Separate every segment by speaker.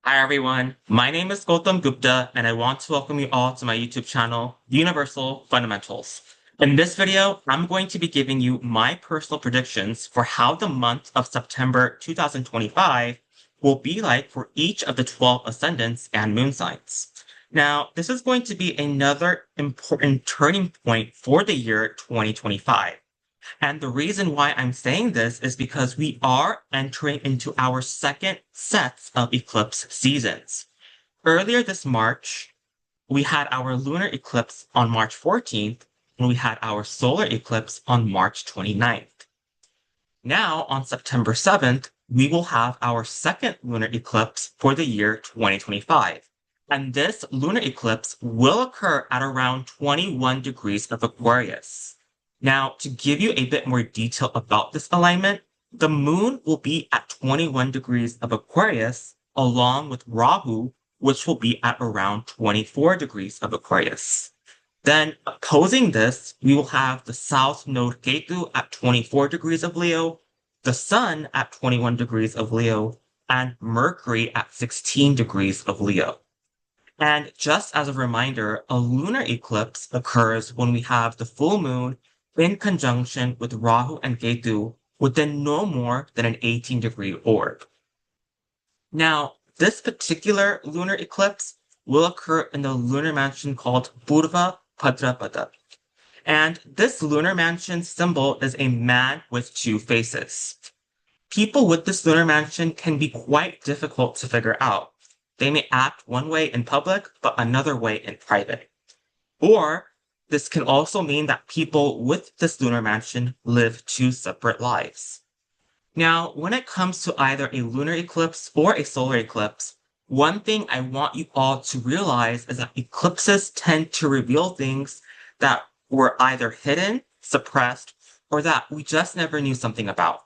Speaker 1: Hi everyone, my name is Gautam Gupta and I want to welcome you all to my YouTube channel, Universal Fundamentals. In this video, I'm going to be giving you my personal predictions for how the month of September 2025 will be like for each of the 12 ascendants and moon signs. Now, this is going to be another important turning point for the year 2025. And the reason why I'm saying this is because we are entering into our second sets of eclipse seasons. Earlier this March, we had our lunar eclipse on March 14th, and we had our solar eclipse on March 29th. Now, on September 7th, we will have our second lunar eclipse for the year 2025. And this lunar eclipse will occur at around 21 degrees of Aquarius. Now, to give you a bit more detail about this alignment, the moon will be at 21 degrees of Aquarius, along with Rahu, which will be at around 24 degrees of Aquarius. Then, opposing this, we will have the South Node Ketu at 24 degrees of Leo, the Sun at 21 degrees of Leo, and Mercury at 16 degrees of Leo. And just as a reminder, a lunar eclipse occurs when we have the full moon in conjunction with Rahu and Ketu within no more than an 18-degree orb. Now, this particular lunar eclipse will occur in the lunar mansion called Purva Bhadrapada. And this lunar mansion symbol is a man with two faces. People with this lunar mansion can be quite difficult to figure out. They may act one way in public, but another way in private. Or this can also mean that people with this lunar mansion live two separate lives. Now, when it comes to either a lunar eclipse or a solar eclipse, one thing I want you all to realize is that eclipses tend to reveal things that were either hidden, suppressed, or that we just never knew something about.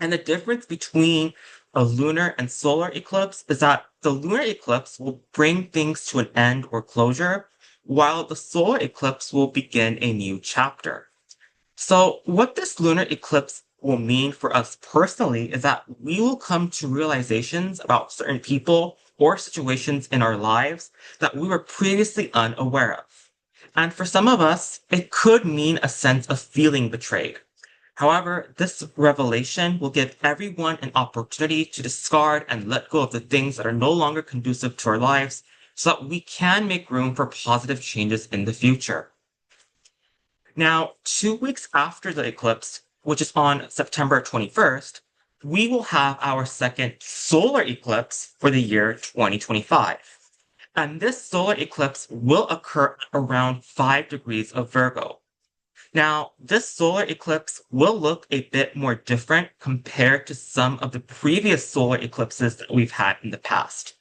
Speaker 1: And the difference between a lunar and solar eclipse is that the lunar eclipse will bring things to an end or closure, while the solar eclipse will begin a new chapter. So what this lunar eclipse will mean for us personally is that we will come to realizations about certain people or situations in our lives that we were previously unaware of. And for some of us, it could mean a sense of feeling betrayed. However, this revelation will give everyone an opportunity to discard and let go of the things that are no longer conducive to our lives so that we can make room for positive changes in the future. Now, 2 weeks after the eclipse, which is on September 21st, we will have our second solar eclipse for the year 2025. And this solar eclipse will occur at around 5 degrees of Virgo. Now, this solar eclipse will look a bit more different compared to some of the previous solar eclipses that we've had in the past.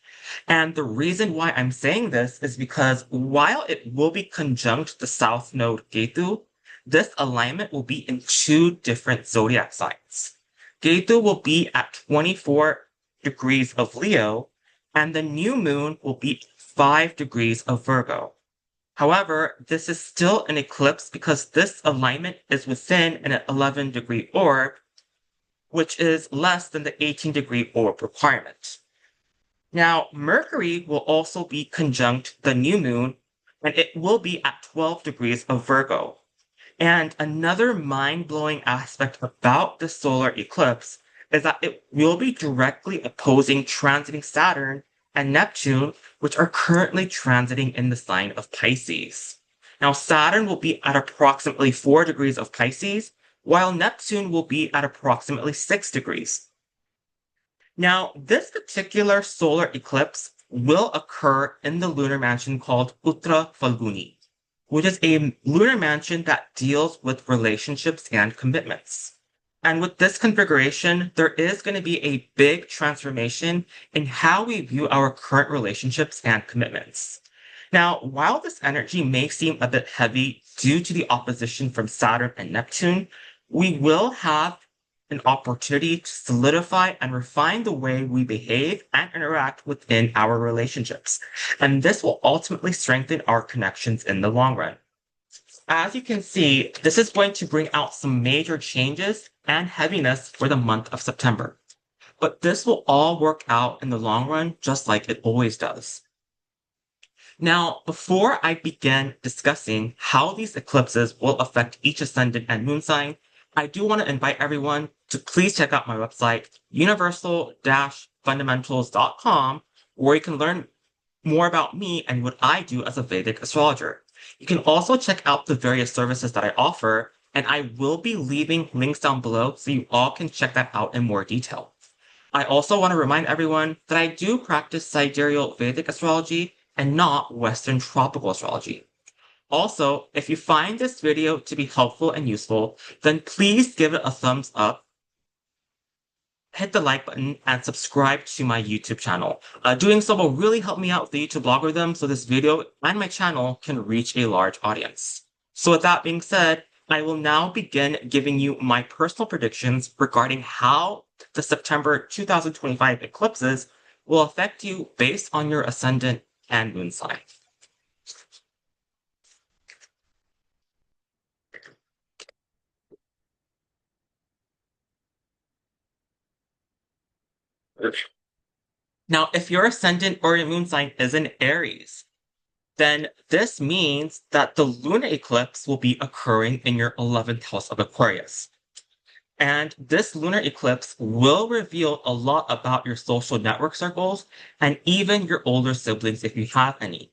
Speaker 1: And the reason why I'm saying this is because while it will be conjunct the South Node Ketu, this alignment will be in two different zodiac signs. Ketu will be at 24 degrees of Leo, and the new moon will be 5 degrees of Virgo. However, this is still an eclipse because this alignment is within an 11-degree orb, which is less than the 18-degree orb requirement. Now, Mercury will also be conjunct the new moon, and it will be at 12 degrees of Virgo. And another mind-blowing aspect about the solar eclipse is that it will be directly opposing transiting Saturn and Neptune, which are currently transiting in the sign of Pisces. Now, Saturn will be at approximately 4 degrees of Pisces, while Neptune will be at approximately 6 degrees. Now, this particular solar eclipse will occur in the lunar mansion called Uttra Phalguni, which is a lunar mansion that deals with relationships and commitments. And with this configuration, there is going to be a big transformation in how we view our current relationships and commitments. Now, while this energy may seem a bit heavy due to the opposition from Saturn and Neptune, we will have an opportunity to solidify and refine the way we behave and interact within our relationships. And this will ultimately strengthen our connections in the long run. As you can see, this is going to bring out some major changes and heaviness for the month of September. but this will all work out in the long run, just like it always does. Now, before I begin discussing how these eclipses will affect each ascendant and moon sign, I do want to invite everyone to please check out my website, universal-fundamentals.com, where you can learn more about me and what I do as a Vedic astrologer. You can also check out the various services that I offer, and I will be leaving links down below so you all can check that out in more detail. I also want to remind everyone that I do practice sidereal Vedic astrology and not Western tropical astrology. Also, if you find this video to be helpful and useful, then please give it a thumbs up, hit the like button, and subscribe to my YouTube channel. Doing so will really help me out with the YouTube algorithm so this video and my channel can reach a large audience. So with that being said, I will now begin giving you my personal predictions regarding how the September 2025 eclipses will affect you based on your ascendant and moon sign. Now, if your ascendant or your moon sign is in Aries, then this means that the lunar eclipse will be occurring in your 11th house of Aquarius. And this lunar eclipse will reveal a lot about your social network circles and even your older siblings if you have any.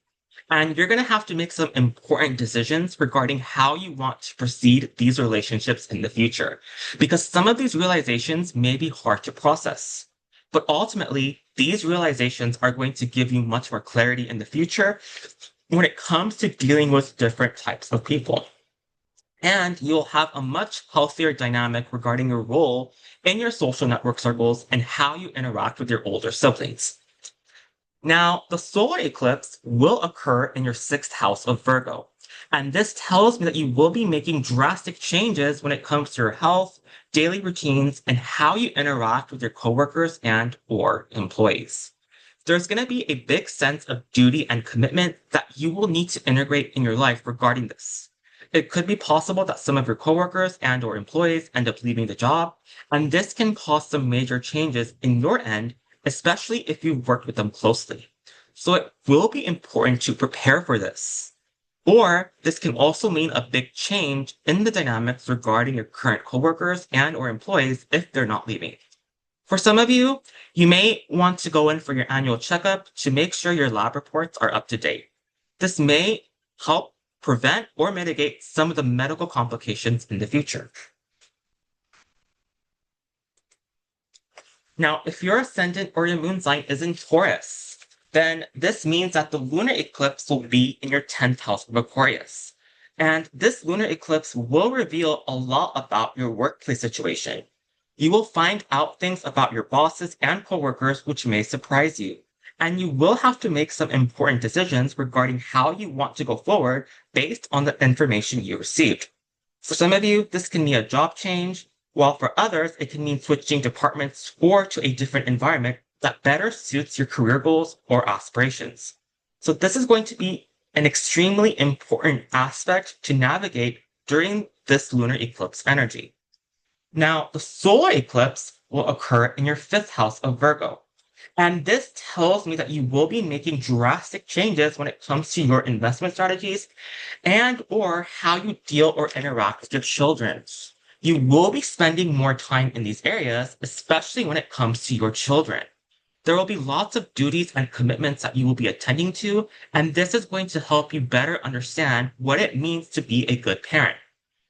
Speaker 1: And you're going to have to make some important decisions regarding how you want to proceed these relationships in the future, because some of these realizations may be hard to process. But ultimately, these realizations are going to give you much more clarity in the future when it comes to dealing with different types of people. And you'll have a much healthier dynamic regarding your role in your social network circles and how you interact with your older siblings. Now, the solar eclipse will occur in your 6th house of Virgo. And this tells me that you will be making drastic changes when it comes to your health, daily routines, and how you interact with your coworkers and or employees. There's going to be a big sense of duty and commitment that you will need to integrate in your life regarding this. It could be possible that some of your coworkers and or employees end up leaving the job, and this can cause some major changes in your end, especially if you've worked with them closely. So it will be important to prepare for this. Or this can also mean a big change in the dynamics regarding your current coworkers and or employees if they're not leaving. For some of you, you may want to go in for your annual checkup to make sure your lab reports are up to date. This may help prevent or mitigate some of the medical complications in the future. Now, if your ascendant or your moon sign is in Taurus, then this means that the lunar eclipse will be in your 10th house of Aquarius. And this lunar eclipse will reveal a lot about your workplace situation. You will find out things about your bosses and coworkers which may surprise you. And you will have to make some important decisions regarding how you want to go forward based on the information you received. For some of you, this can mean a job change, while for others, it can mean switching departments or to a different environment that better suits your career goals or aspirations. So this is going to be an extremely important aspect to navigate during this lunar eclipse energy. Now, the solar eclipse will occur in your 5th house of Virgo. And this tells me that you will be making drastic changes when it comes to your investment strategies and or how you deal or interact with your children. You will be spending more time in these areas, especially when it comes to your children. There will be lots of duties and commitments that you will be attending to, and this is going to help you better understand what it means to be a good parent.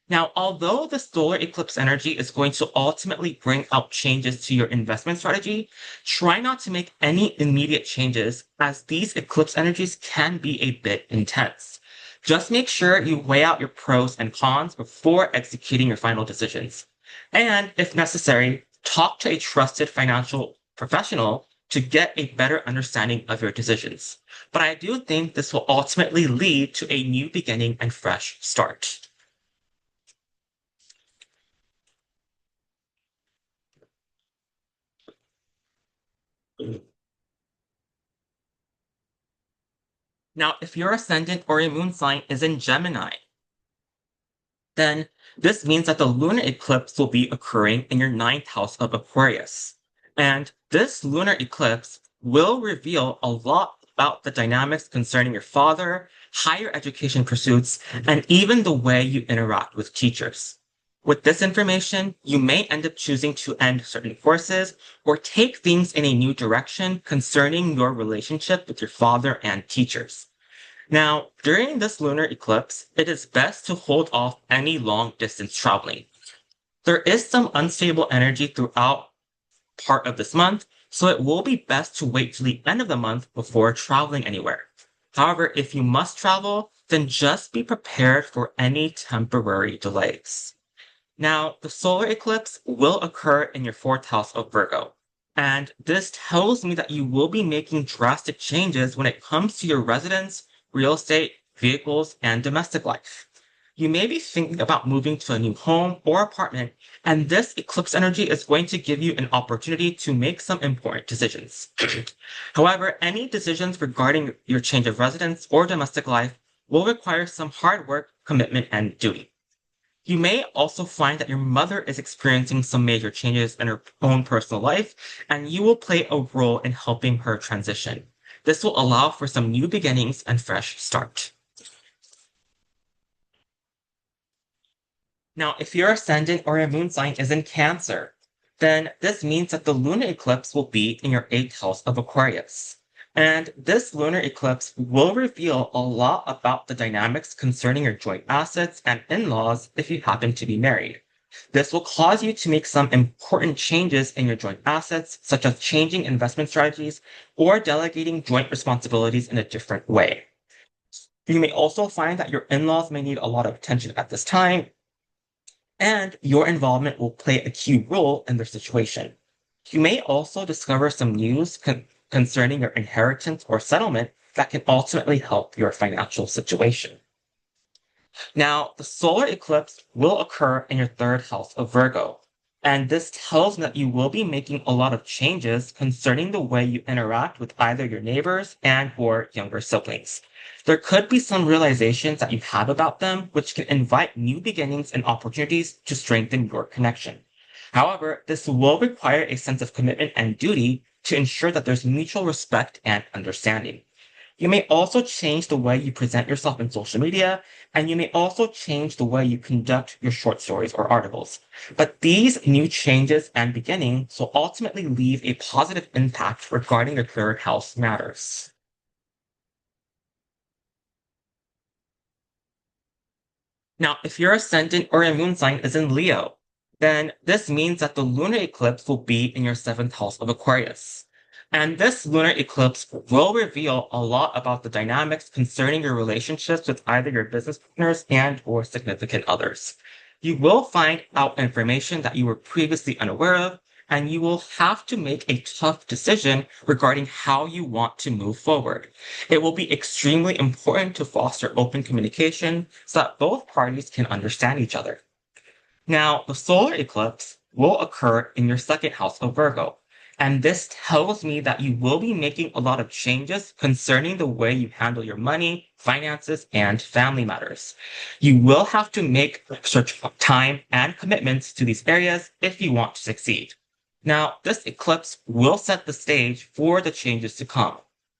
Speaker 1: Now, although the solar eclipse energy is going to ultimately bring out changes to your investment strategy, try not to make any immediate changes as these eclipse energies can be a bit intense. Just make sure you weigh out your pros and cons before executing your final decisions. And if necessary, talk to a trusted financial professional to get a better understanding of your decisions. But I do think this will ultimately lead to a new beginning and fresh start. Now, if your ascendant or your moon sign is in Gemini, then this means that the lunar eclipse will be occurring in your 9th house of Aquarius. And this lunar eclipse will reveal a lot about the dynamics concerning your father, higher education pursuits, and even the way you interact with teachers. With this information, you may end up choosing to end certain courses or take things in a new direction concerning your relationship with your father and teachers. Now, during this lunar eclipse, it is best to hold off any long distance traveling. There is some unstable energy throughout part of this month, so it will be best to wait till the end of the month before traveling anywhere. However, if you must travel, then just be prepared for any temporary delays. Now, the solar eclipse will occur in your fourth house of Virgo. And this tells me that you will be making drastic changes when it comes to your residence, real estate, vehicles, and domestic life. You may be thinking about moving to a new home or apartment, and this eclipse energy is going to give you an opportunity to make some important decisions. However, any decisions regarding your change of residence or domestic life will require some hard work, commitment, and duty. You may also find that your mother is experiencing some major changes in her own personal life, and you will play a role in helping her transition. This will allow for some new beginnings and fresh start. Now, if your ascendant or your moon sign is in Cancer, then this means that the lunar eclipse will be in your eighth house of Aquarius. And this lunar eclipse will reveal a lot about the dynamics concerning your joint assets and in-laws if you happen to be married. This will cause you to make some important changes in your joint assets, such as changing investment strategies or delegating joint responsibilities in a different way. You may also find that your in-laws may need a lot of attention at this time, and your involvement will play a key role in their situation. You may also discover some news concerning your inheritance or settlement that can ultimately help your financial situation. Now, the solar eclipse will occur in your third house of Virgo, and this tells me that you will be making a lot of changes concerning the way you interact with either your neighbors and or younger siblings. There could be some realizations that you have about them, which can invite new beginnings and opportunities to strengthen your connection. However, this will require a sense of commitment and duty to ensure that there's mutual respect and understanding. You may also change the way you present yourself in social media, and you may also change the way you conduct your short stories or articles. But these new changes and beginnings will ultimately leave a positive impact regarding your third house matters. Now, if your ascendant or your moon sign is in Leo, then this means that the lunar eclipse will be in your seventh house of Aquarius. And this lunar eclipse will reveal a lot about the dynamics concerning your relationships with either your business partners and or significant others. You will find out information that you were previously unaware of, and you will have to make a tough decision regarding how you want to move forward. It will be extremely important to foster open communication so that both parties can understand each other. Now, the solar eclipse will occur in your second house of Virgo, and this tells me that you will be making a lot of changes concerning the way you handle your money, finances, and family matters. You will have to make extra time and commitments to these areas if you want to succeed. Now, this eclipse will set the stage for the changes to come.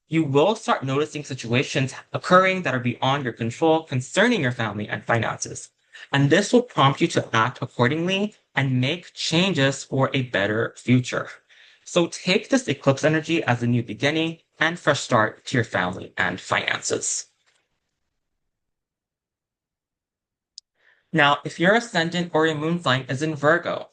Speaker 1: You will start noticing situations occurring that are beyond your control concerning your family and finances. And this will prompt you to act accordingly and make changes for a better future. So take this eclipse energy as a new beginning and fresh start to your family and finances. Now, if your ascendant or your moon sign is in Virgo,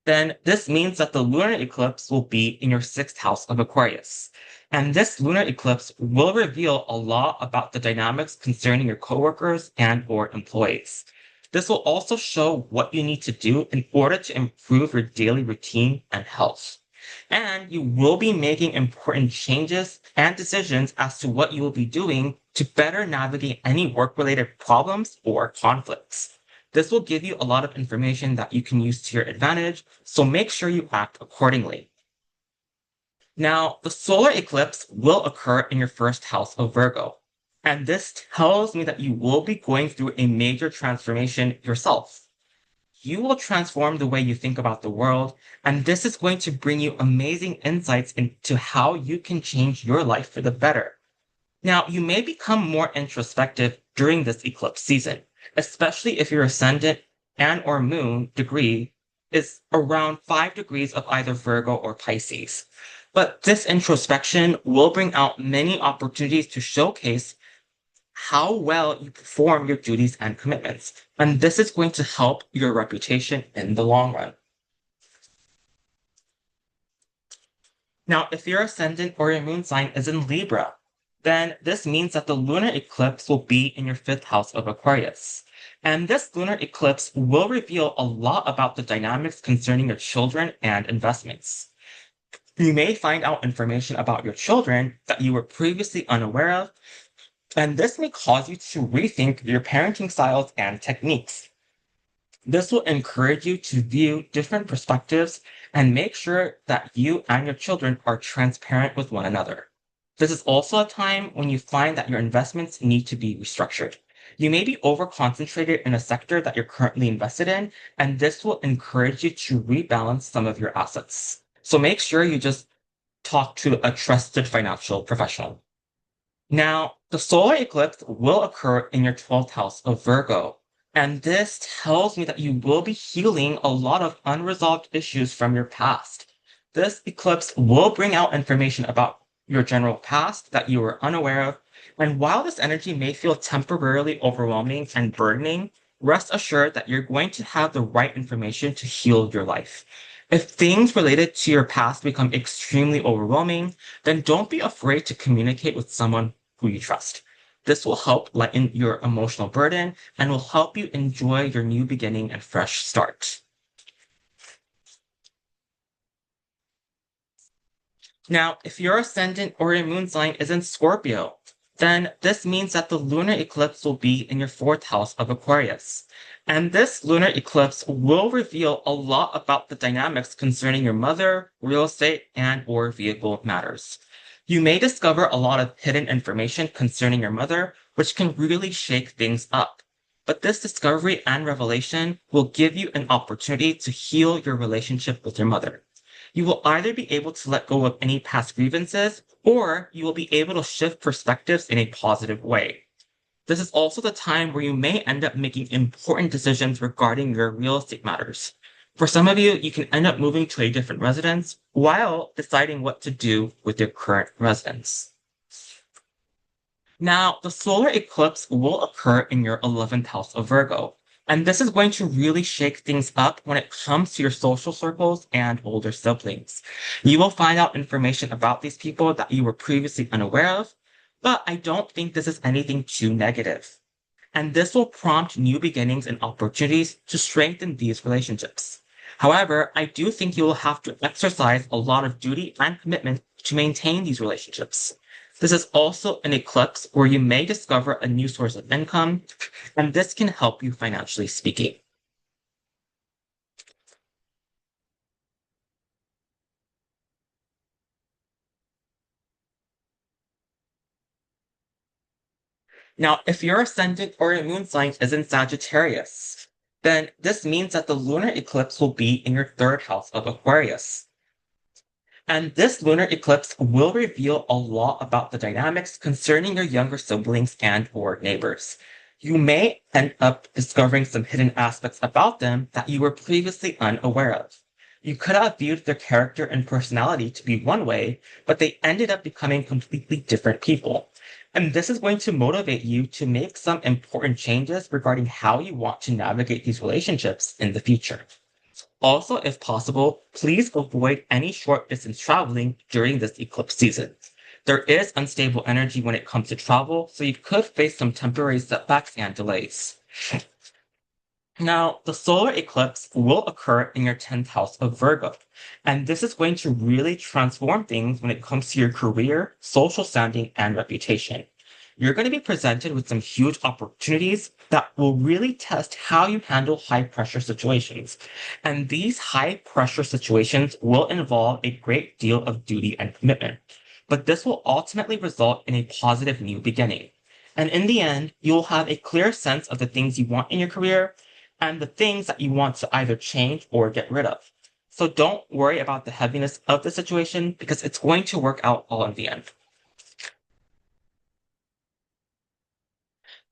Speaker 1: then this means that the lunar eclipse will be in your sixth house of Aquarius. And this lunar eclipse will reveal a lot about the dynamics concerning your coworkers and or employees. This will also show what you need to do in order to improve your daily routine and health. And you will be making important changes and decisions as to what you will be doing to better navigate any work-related problems or conflicts. This will give you a lot of information that you can use to your advantage, so make sure you act accordingly. Now, the solar eclipse will occur in your first house of Virgo, and this tells me that you will be going through a major transformation yourself. you will transform the way you think about the world, and this is going to bring you amazing insights into how you can change your life for the better. Now, you may become more introspective during this eclipse season, especially if your ascendant and or moon degree is around 5 degrees of either Virgo or Pisces. But this introspection will bring out many opportunities to showcase how well you perform your duties and commitments. And this is going to help your reputation in the long run. Now, if your ascendant or your moon sign is in Libra, then this means that the lunar eclipse will be in your 5th house of Aquarius. And this lunar eclipse will reveal a lot about the dynamics concerning your children and investments. You may find out information about your children that you were previously unaware of, and this may cause you to rethink your parenting styles and techniques. This will encourage you to view different perspectives and make sure that you and your children are transparent with one another. This is also a time when you find that your investments need to be restructured. You may be over-concentrated in a sector that you're currently invested in, and this will encourage you to rebalance some of your assets. So make sure you just talk to a trusted financial professional. Now, the solar eclipse will occur in your 12th house of Virgo, and this tells me that you will be healing a lot of unresolved issues from your past. This eclipse will bring out information about your general past that you were unaware of, and while this energy may feel temporarily overwhelming and burdening, rest assured that you're going to have the right information to heal your life. If things related to your past become extremely overwhelming, then don't be afraid to communicate with someone who you trust. This will help lighten your emotional burden and will help you enjoy your new beginning and fresh start. Now, if your ascendant or your moon sign is in Scorpio, then this means that the lunar eclipse will be in your 4th house of Aquarius. And this lunar eclipse will reveal a lot about the dynamics concerning your mother, real estate, and or vehicle matters. You may discover a lot of hidden information concerning your mother, which can really shake things up. But this discovery and revelation will give you an opportunity to heal your relationship with your mother. You will either be able to let go of any past grievances, or you will be able to shift perspectives in a positive way. This is also the time where you may end up making important decisions regarding your real estate matters. For some of you, you can end up moving to a different residence while deciding what to do with your current residence. Now, the solar eclipse will occur in your 11th house of Virgo, and this is going to really shake things up when it comes to your social circles and older siblings. You will find out information about these people that you were previously unaware of, but I don't think this is anything too negative. And this will prompt new beginnings and opportunities to strengthen these relationships. However, I do think you will have to exercise a lot of duty and commitment to maintain these relationships. This is also an eclipse where you may discover a new source of income, and this can help you financially speaking. Now, if your ascendant or your moon sign is in Sagittarius, then this means that the lunar eclipse will be in your 3rd house of Aquarius. And this lunar eclipse will reveal a lot about the dynamics concerning your younger siblings and or neighbors. You may end up discovering some hidden aspects about them that you were previously unaware of. You could have viewed their character and personality to be one way, but they ended up becoming completely different people. And this is going to motivate you to make some important changes regarding how you want to navigate these relationships in the future. Also, if possible, please avoid any short distance traveling during this eclipse season. There is unstable energy when it comes to travel, so you could face some temporary setbacks and delays. Now, the solar eclipse will occur in your 10th house of Virgo, and this is going to really transform things when it comes to your career, social standing, and reputation. You're going to be presented with some huge opportunities that will really test how you handle high-pressure situations. And these high-pressure situations will involve a great deal of duty and commitment. But this will ultimately result in a positive new beginning. And in the end, you will have a clear sense of the things you want in your career, and the things that you want to either change or get rid of. So don't worry about the heaviness of the situation because it's going to work out all in the end.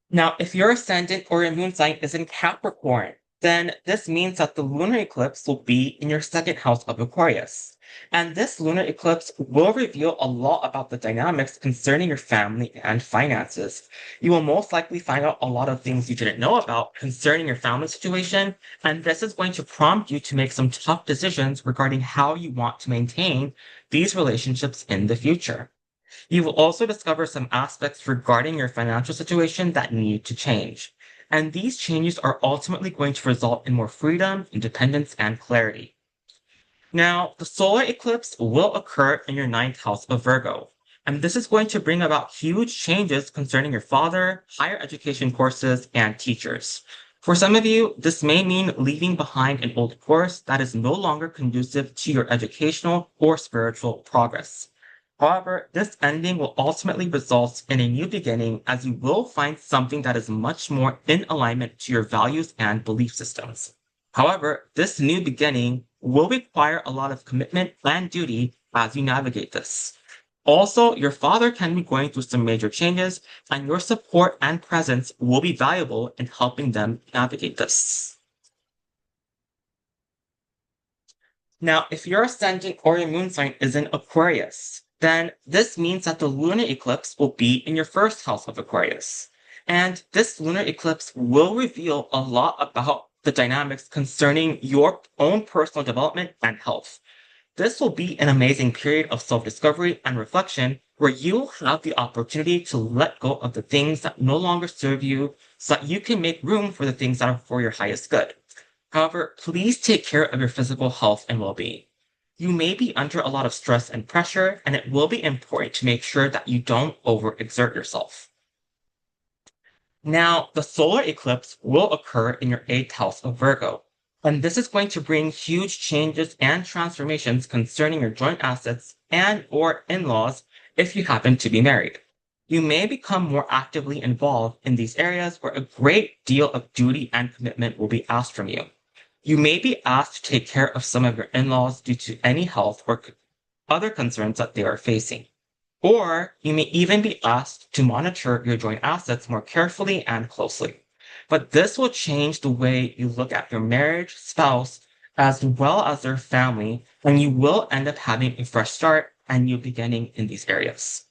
Speaker 1: Now, if your ascendant or your moon sign is in Capricorn, then this means that the lunar eclipse will be in your second house of Aquarius. And this lunar eclipse will reveal a lot about the dynamics concerning your family and finances. You will most likely find out a lot of things you didn't know about concerning your family situation, and this is going to prompt you to make some tough decisions regarding how you want to maintain these relationships in the future. You will also discover some aspects regarding your financial situation that need to change. And these changes are ultimately going to result in more freedom, independence, and clarity. Now, the solar eclipse will occur in your ninth house of Virgo. And this is going to bring about huge changes concerning your father, higher education courses, and teachers. For some of you, this may mean leaving behind an old course that is no longer conducive to your educational or spiritual progress. However, this ending will ultimately result in a new beginning as you will find something that is much more in alignment to your values and belief systems. However, this new beginning will require a lot of commitment and duty as you navigate this. Also, your father can be going through some major changes, and your support and presence will be valuable in helping them navigate this. Now, if your ascendant or your moon sign is in Aquarius, then this means that the lunar eclipse will be in your first house of Aquarius. And this lunar eclipse will reveal a lot about the dynamics concerning your own personal development and health. This will be an amazing period of self-discovery and reflection where you will have the opportunity to let go of the things that no longer serve you so that you can make room for the things that are for your highest good. However, please take care of your physical health and well-being. You may be under a lot of stress and pressure, and it will be important to make sure that you don't overexert yourself. Now, the solar eclipse will occur in your 8th house of Virgo, and this is going to bring huge changes and transformations concerning your joint assets and or in-laws if you happen to be married. You may become more actively involved in these areas where a great deal of duty and commitment will be asked from you. You may be asked to take care of some of your in-laws due to any health or other concerns that they are facing. Or you may even be asked to monitor your joint assets more carefully and closely. But this will change the way you look at your marriage, spouse, as well as their family, and you will end up having a fresh start and new beginning in these areas.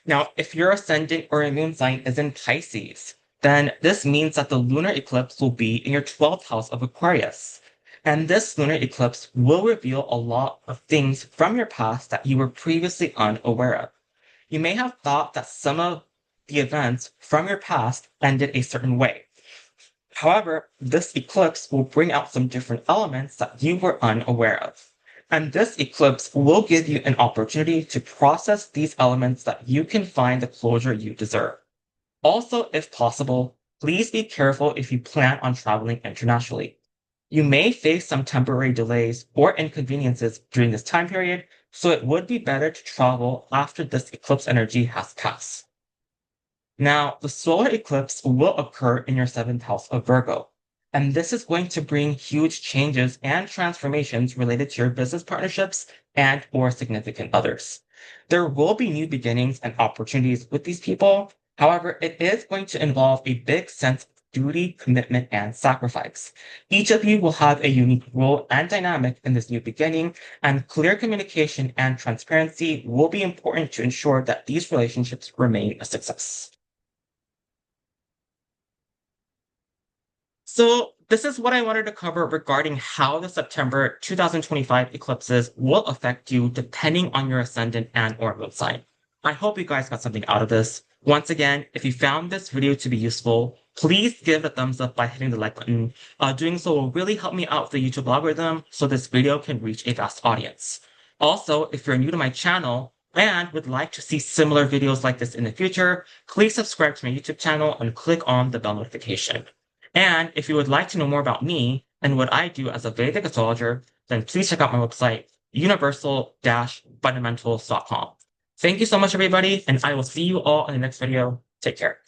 Speaker 1: Now, if your ascendant or your moon sign is in Pisces, then this means that the lunar eclipse will be in your 12th house of Aquarius. And this lunar eclipse will reveal a lot of things from your past that you were previously unaware of. You may have thought that some of the events from your past ended a certain way. However, this eclipse will bring out some different elements that you were unaware of. And this eclipse will give you an opportunity to process these elements that you can find the closure you deserve. Also, if possible, please be careful if you plan on traveling internationally. You may face some temporary delays or inconveniences during this time period, so it would be better to travel after this eclipse energy has passed. Now, the solar eclipse will occur in your 7th house of Virgo, and this is going to bring huge changes and transformations related to your business partnerships and or significant others. There will be new beginnings and opportunities with these people. However, it is going to involve a big sense of duty, commitment, and sacrifice. Each of you will have a unique role and dynamic in this new beginning, and clear communication and transparency will be important to ensure that these relationships remain a success. So this is what I wanted to cover regarding how the September 2025 eclipses will affect you depending on your ascendant and or moon sign. I hope you guys got something out of this. Once again, if you found this video to be useful, please give it a thumbs up by hitting the like button. Doing so will really help me out with the YouTube algorithm so this video can reach a vast audience. Also, if you're new to my channel and would like to see similar videos like this in the future, please subscribe to my YouTube channel and click on the bell notification. And if you would like to know more about me and what I do as a Vedic astrologer, then please check out my website, universal-fundamentals.com. Thank you so much, everybody, and I will see you all in the next video. Take care.